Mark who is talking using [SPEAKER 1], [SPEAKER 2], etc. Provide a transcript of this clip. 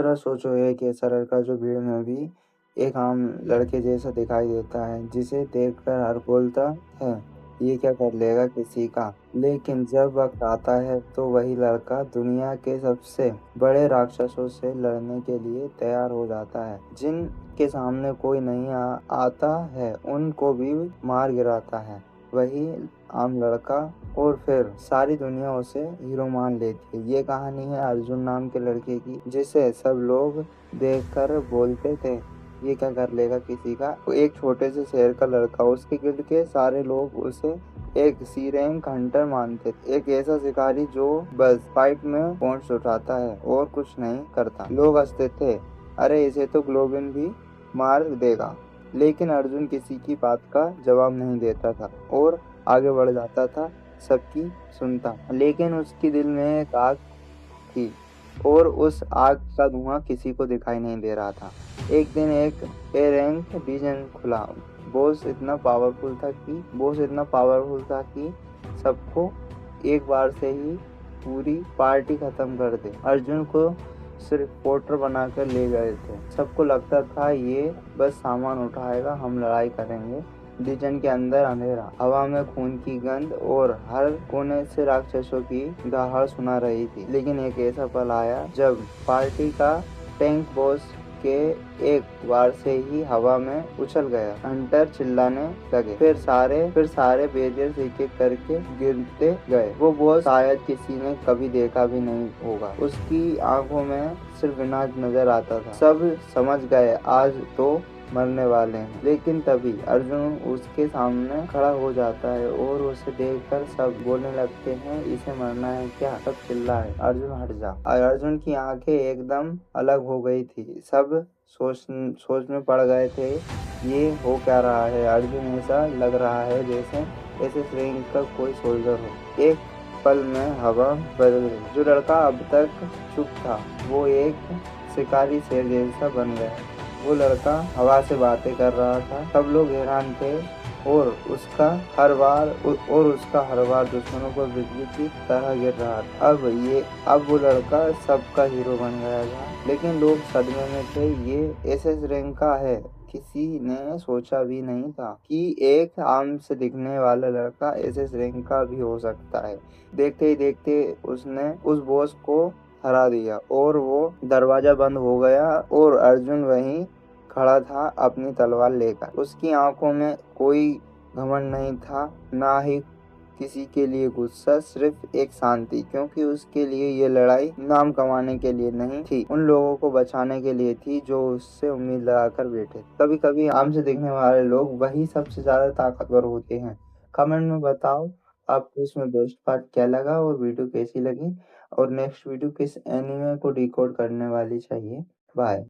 [SPEAKER 1] ज़रा सोचो एक ऐसा लड़का जो भीड़ में भी एक आम लड़के जैसा दिखाई देता है, जिसे देखकर हर बोलता है ये क्या कर लेगा किसी का। लेकिन जब वक्त आता है तो वही लड़का दुनिया के सबसे बड़े राक्षसों से लड़ने के लिए तैयार हो जाता है। जिनके सामने कोई नहीं आता है उनको भी मार गिराता है वही आम लड़का, और फिर सारी दुनिया उसे हीरो मान लेती है। ये कहानी है अर्जुन नाम के लड़के की, जिसे सब लोग देखकर बोलते थे ये क्या कर लेगा किसी का। एक छोटे से शहर का लड़का, उसके गिल्ड के सारे लोग उसे एक सी रैंक हंटर मानते थे, एक ऐसा शिकारी जो बस फाइट में पॉइंट्स उठाता है और कुछ नहीं करता। लोग हंसते थे, अरे इसे तो ग्लोबिन भी मार देगा। लेकिन अर्जुन किसी की बात का जवाब नहीं देता था और आगे बढ़ जाता था, सबकी सुनता। लेकिन उसके दिल में एक आग थी और उस आग का धुआं किसी को दिखाई नहीं दे रहा था। एक दिन एक ए रैंक डिवीजन खुला। बॉस इतना पावरफुल था कि सबको एक बार से ही पूरी पार्टी खत्म कर दे। अर्जुन को सिर्फ पोर्टर बनाकर ले गए थे। सबको लगता था ये बस सामान उठाएगा, हम लड़ाई करेंगे। डिवीजन के अंदर अंधेरा, हवा में खून की गंध और हर कोने से राक्षसों की दहाड़ सुना रही थी। लेकिन एक ऐसा पल आया जब पार्टी का टैंक बॉस के एक बार से ही हवा में उछल गया। हंटर चिल्लाने लगे, फिर सारे बैरियर्स एक एक करके गिरते गए। वो बॉस शायद किसी ने कभी देखा भी नहीं होगा। उसकी आंखों में सिर्फ विनाश नजर आता था। सब समझ गए आज तो मरने वाले हैं। लेकिन तभी अर्जुन उसके सामने खड़ा हो जाता है और उसे देखकर सब बोलने लगते हैं इसे मरना है क्या। सब चिल्लाए अर्जुन हट जा। अर्जुन की आंखें एकदम अलग हो गई थी। सब सोच में पड़ गए थे ये हो क्या रहा है। अर्जुन ऐसा लग रहा है जैसे एसएस रैंक का कोई सोल्जर हो। एक पल में हवा बदल गई। जो लड़का अब तक चुप था वो एक शिकारी शेर जैसा बन गया। वो लड़का हवा से बातें कर रहा था। सब लोग हैरान थे और उसका हर बार दुश्मनों पर बिजली की तरह गिर रहा था। अब वो लड़का सबका हीरो बन गया था। लेकिन लोग सदमे में थे, ये एसएस रैंक का है। किसी ने सोचा भी नहीं था कि एक आम से दिखने वाला लड़का एसएस रैंक का भी हो सकता है। देखते ही देखते उसने उस बॉस को हरा दिया और वो दरवाजा बंद हो गया और अर्जुन वहीं खड़ा था अपनी तलवार लेकर। उसकी आंखों में कोई घमंड नहीं था, ना ही किसी के लिए गुस्सा, सिर्फ एक शांति। क्योंकि उसके लिए ये लड़ाई नाम कमाने के लिए नहीं थी, उन लोगों को बचाने के लिए थी जो उससे उम्मीद लगाकर बैठे। कभी कभी आम से दिखने वाले लोग वही सबसे ज्यादा ताकतवर होते हैं। कमेंट में बताओ आपको इसमें बेस्ट पार्ट क्या लगा और वीडियो कैसी लगी, और नेक्स्ट वीडियो किस एनीमे को डिकोड करने वाली चाहिए। बाय।